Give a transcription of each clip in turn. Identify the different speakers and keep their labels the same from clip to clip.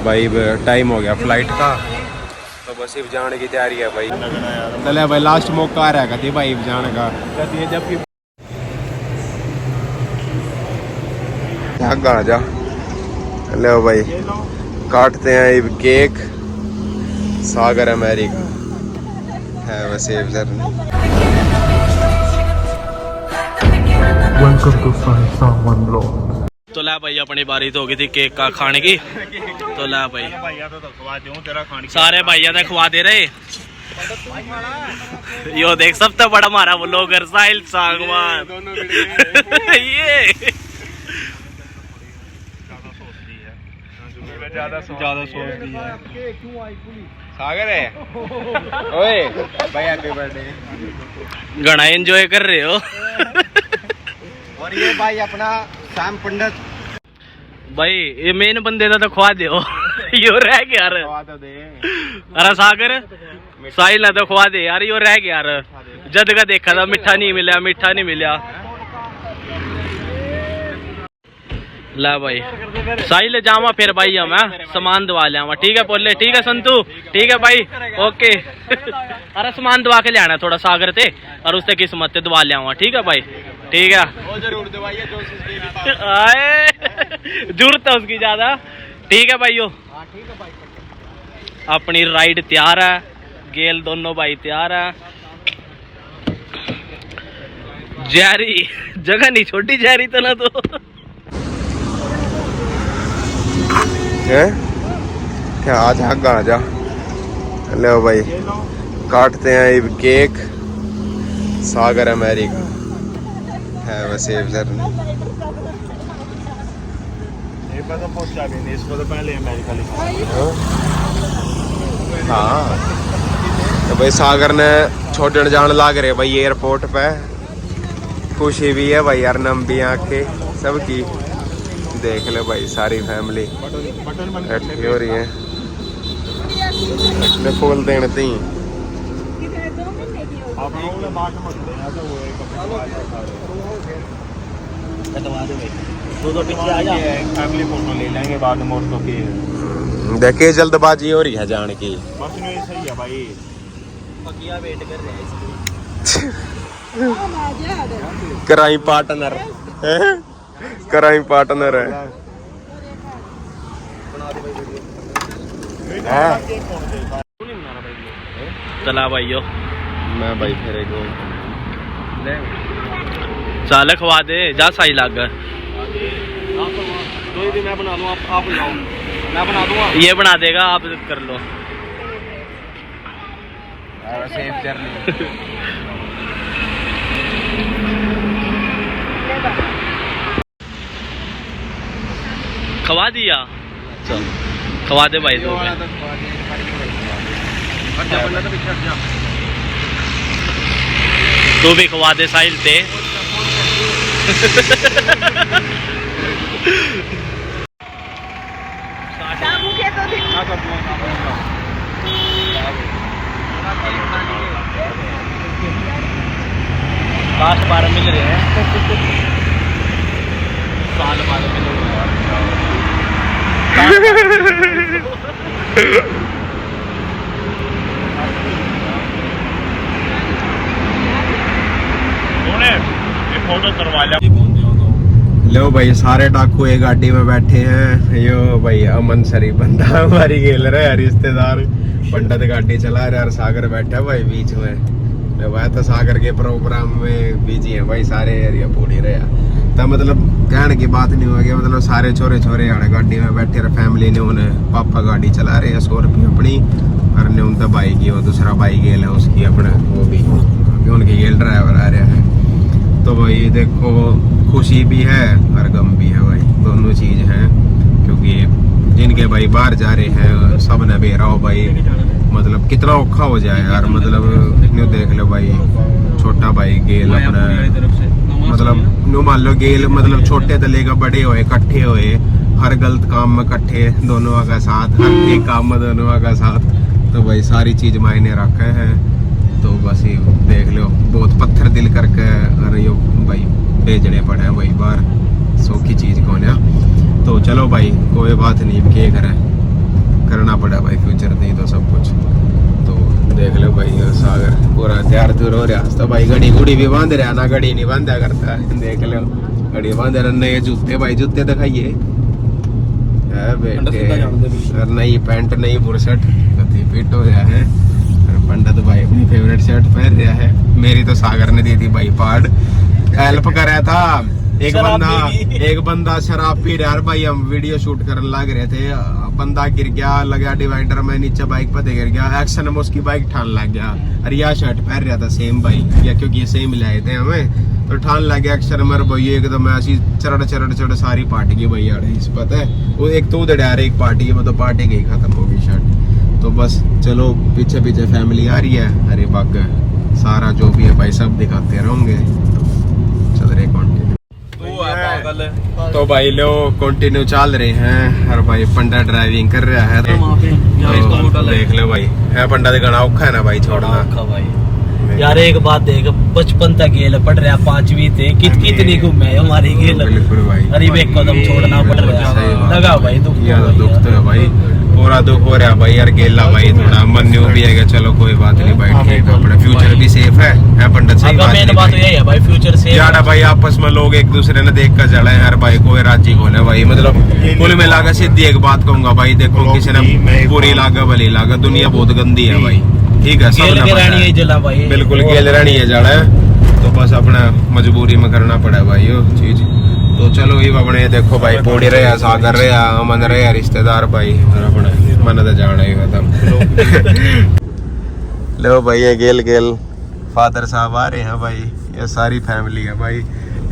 Speaker 1: भाई टाइम हो गया फ्लाइट का, तो बस अब जाने की तैयारी है भाई। चले भाई लास्ट मौका आ रहा है कभी भाई जाने का, जबकि आ जा। ले भाई काटते हैं अब केक। सागर अमेरिका है वैसे
Speaker 2: तो ला भाई अपनी बारी तो हो गई थी केक का खाने की। तो ला भाई सारे भैया तो खवा दे रहे। यो देख सबसे बड़ा हमारा व्लॉगर साहिल सांगवान ये ज्यादा सोचती है।
Speaker 1: सागर है ओए भाई हैप्पी बर्थडे।
Speaker 2: घना एंजॉय कर रहे हो।
Speaker 1: और ये भाई अपना शाम पंडित
Speaker 2: भाई ये मेन बंदे का तो खवा दे यो रह गया यार। अरे सागर साहिल ने तो खवा दे यार, यो रह गया यार। जद का देखा था मीठा नहीं मिला, मीठा नहीं मिला। ला भाई साहिल जावा फिर भाई हम सामान दवा लिया। ठीक है बोले, ठीक है संतू, ठीक है भाई ओके। अरे सामान दवा के लिया थोड़ा सागर थे और उससे किस्मत से दवा लिया। ठीक है भाई ठीक है, जरूरत है उसकी ज्यादा। ठीक है भाइयों, अपनी राइड तैयार है, गेल दोनों भाई तैयार है। जैरी जगह नहीं छोटी, जैरी तो ना तो
Speaker 1: क्या आज हगा आ जा। लो भाई काटते हैं अब केक। सागर अमेरिका है वैसे
Speaker 2: इसको तो पहले अमेरिका लिखा।
Speaker 1: हाँ तो भाई सागर ने छोड़ने जान लाग रहे भाई एयरपोर्ट पे। खुशी भी है भाई यार, नम भी आके सबकी। देख लो भाई सारी फैमिली इकट्ठी हो रही है। फूल देने थी
Speaker 2: फैमिली फोटो ले लेंगे बाद में मोटो की।
Speaker 1: देखिए जल्दबाजी हो रही है जाने की।
Speaker 2: बस में सही है भाई, पकिया वेट कर रहे हैं इसकी।
Speaker 1: कराई पार्टनर कराई पार्टनर है।
Speaker 2: चला भाइयों
Speaker 1: मैं भाई फिर
Speaker 2: चाल खवा दे जा सही लग।
Speaker 3: मैं बना दूं, आप जाओ, मैं बना दूंगा।
Speaker 2: ये बना देगा, आप कर लो।
Speaker 1: Safe journey.
Speaker 2: खवा दिया, चल खवा दे भाई। तू भी खवा दे साहिल ते। लास्ट 12 मिल रहे हैं, साल 12 मिल रहे हैं। फोटो करवा लिया।
Speaker 1: लो भाई सारे डाकू एक गाड़ी में बैठे हैं। यो भाई अमन शरीफ बंदा हमारी खेल रहे है, रिश्तेदार पंडित गाड़ी चला रहे और सागर बैठा भाई बीच में। वह तो सागर के प्रोग्राम में बिजी है भाई, सारे एरिया पूरी रहे। तो मतलब कहने की बात नहीं होगी, मतलब सारे छोरे छोरे गाड़ी में बैठे रहे। फैमिली ने उन्हें पापा गाड़ी चला रहे हैं स्कॉर्पियो अपनी, और ने उनका बाइक ही वो दूसरा बाइक गेल है उसकी अपना, वो भी उनके गेल ड्राइवर आ रहे हैं। तो भाई देखो खुशी भी है और गम भी है भाई, दोनों चीज़ हैं। क्योंकि जिनके भाई बाहर जा रहे हैं सब ने बेरा हो भाई, मतलब कितना औखा हो जाए यार। मतलब न्यू देख लो भाई, छोटा भाई गेल अपना, मतलब न्यू मान लो गेल मतलब छोटे तो लेकर बड़े हुए इकट्ठे हुए, हर गलत काम में इकट्ठे दोनों का साथ, हर एक काम में दोनों का साथ। तो भाई सारी चीज़ मायने रखे हैं। तो बस ये देख लो बहुत पत्थर दिल करके अरे यो भाई भेजने पड़े हैं भाई बाहर, सौ की चीज़ कौन है। तो चलो भाई कोई बात नहीं, क्या करें। भाई घड़ी गुड़ी भी बांध रहा ना, घड़ी नहीं बांधा करता देख लो, घड़ी बांध रहा। नए जूते भाई, जूते दिखाइए बेटे, और नई पैंट नई बुरशट फिट हो रहा है। और पंडित भाई अपनी फेवरेट शर्ट पहन रहा है। मेरी तो सागर ने दी थी भाई पार्ट, हेल्प कर रहा था। एक बंदा शराब पी रहा है भाई, हम वीडियो शूट करने लग रहे थे, बंदा गिर गया, लगा डिवाइडर में नीचे, बाइक पर गिर गया, एक्शन में उसकी बाइक ठान लग गया। और यह शर्ट पहन रहा था सेम भाई, या क्योंकि ये सेम लाए थे हमें, तो ठान लग गया एक्शन में भाई एकदम ऐसी चढ़ सारी पार्टी की भैया पता है। वो एक तो उधर आ रही एक पार्टी की, मतलब पार्टी गई खत्म हो गई शर्ट। तो बस चलो पीछे पीछे फैमिली आ रही है, अरे बाग सारा जो भी है भाई सब दिखाते रहेंगे। तो चल रहे कंटिन्यू, तो भाई लोग कंटिन्यू चल रहे हैं। और भाई पंडा ड्राइविंग कर रहा है, तो देख लो भाई है पंडा दिखाना औखा है ना भाई, छोड़ना
Speaker 2: यार। एक बात देख, बचपन तक गेल पढ़ रहा, 5वीं थे कितनी घूमे हमारी गेल।
Speaker 1: बिल्कुल भाई,
Speaker 2: अरे एक कदम छोड़ना पड़ रहा लगा भाई, दुख
Speaker 1: तो है भाई, पूरा दुख हो रहा भाई। यार गेला भाई थोड़ा मन भी है, चलो कोई बात नहीं भाई, ठीक है, अपना फ्यूचर भी सेफ है पंडित। सही बात यही है भाई, फ्यूचर सेफ यार भाई। आपस में लोग एक दूसरे ने देख कर जड़े हर भाई, कोई राजी को है भाई। मतलब कुल मिला कर सीधी एक बात कहूंगा भाई, देखो किसी ने बुरी लागा भली लागा, दुनिया बहुत गंदी है भाई, ठीक है, सब भाई बिल्कुल गेल रहनी है जड़ा, तो बस अपना मजबूरी में करना पड़ा भाई वो चीज। तो चलो ये अपने देखो भाई, पोड़ी रहे सागर रहे अमन रहे रिश्तेदार भाई, और अपने मन तो जाना ही खत्म। लो भाई ये गेल फादर साहब आ रहे हैं भाई, ये सारी फैमिली है भाई।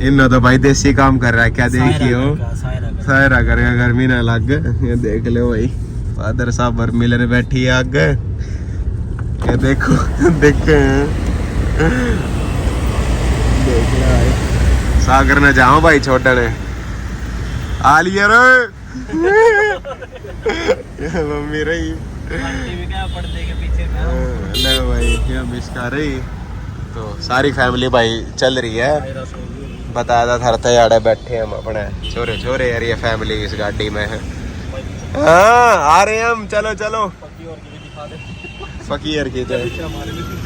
Speaker 1: इन तो भाई देसी काम कर रहा है, क्या देखियो सायरा कर गर्मी ना लग। ये देख लो भाई फादर साहब और मिलने बैठी है आगे, ये देखो देख सागर ने जाओ भाई छोटने आ लिया रे मम्मी रही भाई क्या मिस कर रही। तो सारी फैमिली भाई चल रही है, बताया था थरते आड़े बैठे हम अपने छोरे छोरे यार, ये फैमिली इस गाड़ी में है। हाँ आ रहे हम, चलो चलो फकीर की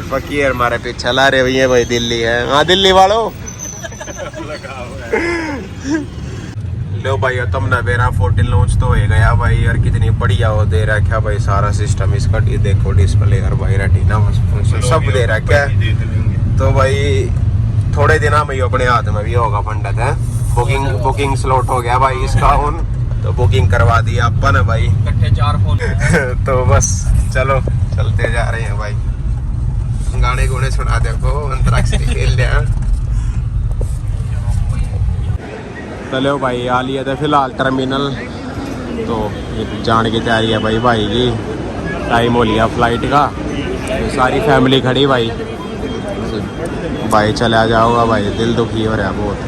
Speaker 1: फकीर हमारे पीछे ला रहे भैया भाई, दिल्ली है। हाँ दिल्ली वालों लो भाई, तुमने मेरा 14 लॉन्च तो हो गया भाई। और कितनी बढ़िया वो दे रखा भाई सारा सिस्टम इसका, देखो डिस्प्ले और भाई रेटिना सब दे रखा है। तो भाई थोड़े दिन में अपने हाथ में भी होगा पंडित है, बुकिंग स्लॉट हो गया भाई इसका उन, तो बुकिंग करवा दी अपन है भाई, 4 फोन तो बस चलो चलते जा रहे हैं भाई, गाने गुने सुना देखो, अंतराक्षरी खेल लिया। चलो भाई आ लिया था फिलहाल टर्मिनल, तो जाने की तैयारी है भाई। भाई की टाइम हो लिया फ्लाइट का, तो सारी फैमिली खड़ी भाई, भाई चला जाओगा भाई, दिल दुखी हो रहा है बहुत।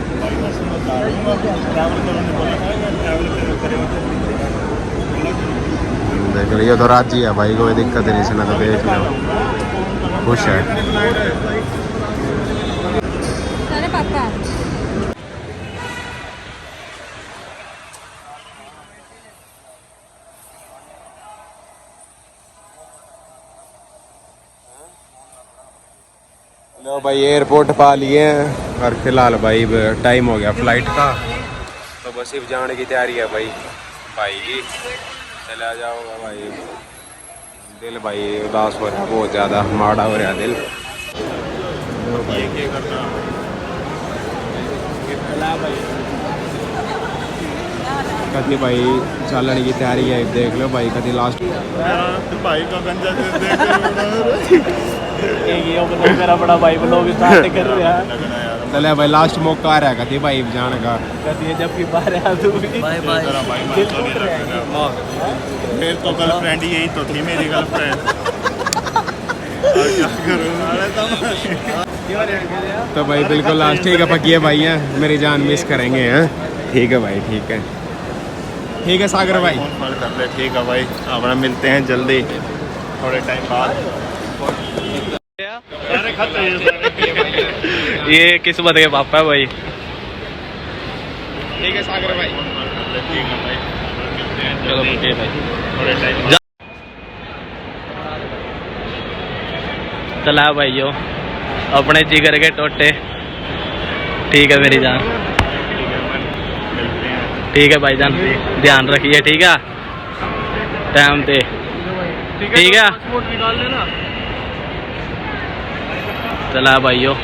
Speaker 1: देख लियो तो राजी है भाई, कोई दिक्कत नहीं, सुना तो देख लो खुश है। लो भाई एयरपोर्ट पा लिए हैं, और फिलहाल भाई टाइम हो गया फ्लाइट का, तो बस सिर्फ जाने की तैयारी है भाई। भाई जी चला जाओगा भाई, दिल भाई उदास हो रहा है बहुत ज़्यादा, माड़ा हो रहा है दिल। कभी भाई चलने की तैयारी है, देख लो भाई कभी लास्ट भाई का
Speaker 2: मेरा बड़ा भाई लोग स्टार्ट कर रहा है,
Speaker 1: चले भाई लास्ट मौका आ रहा है कभी भाई जाने का,
Speaker 2: कभी जब भी बाहर आ तू बाय बाय।
Speaker 3: मेरी तो गर्लफ्रेंड यही तो थी, मेरी गर्लफ्रेंड क्या करूँ।
Speaker 1: तो भाई बिल्कुल लास्ट, ठीक है पक्की है भाई है, मेरी जान मिस करेंगे हैं, ठीक है भाई ठीक है, ठीक है सागर भाई
Speaker 3: ठीक है भाई, अपना मिलते हैं जल्दी थोड़े टाइम बाद।
Speaker 2: ये किस्मत के पापा है भाई,
Speaker 1: ठीक है सागर भाई,
Speaker 3: ठीक है भाई,
Speaker 2: चलो ठीक है भाई,
Speaker 3: थोड़े टाइम
Speaker 2: चला भाई यो अपने जिगर के टोटे। ठीक है मेरी जान,
Speaker 3: मिलते हैं।
Speaker 2: ठीक है भाईजान, ध्यान रखिए, ठीक है, टाइम पे, ठीक है। चला भाइयों।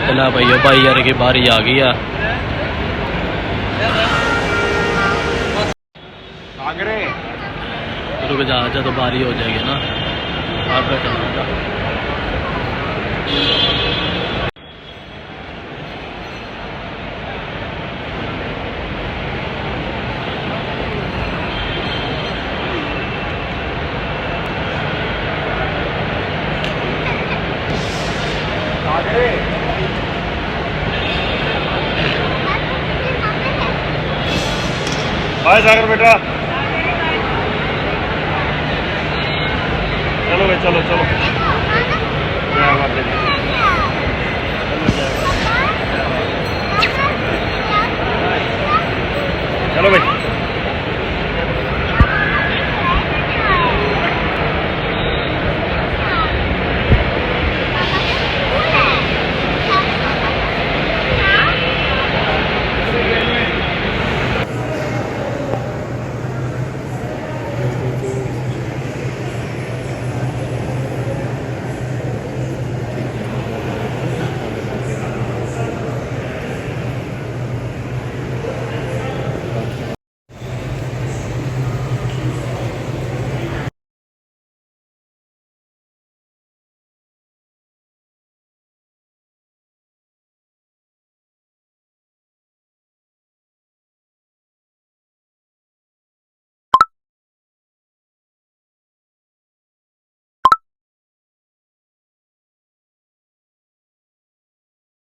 Speaker 2: चला भैया, भाई यार की बारी आ गई है। रुक जा, आजा तो बारी हो जाएगी ना, आप चलना।
Speaker 3: हाय सागर बेटा, चलो भाई, चलो चलो। जय माता दी। चलो भाई।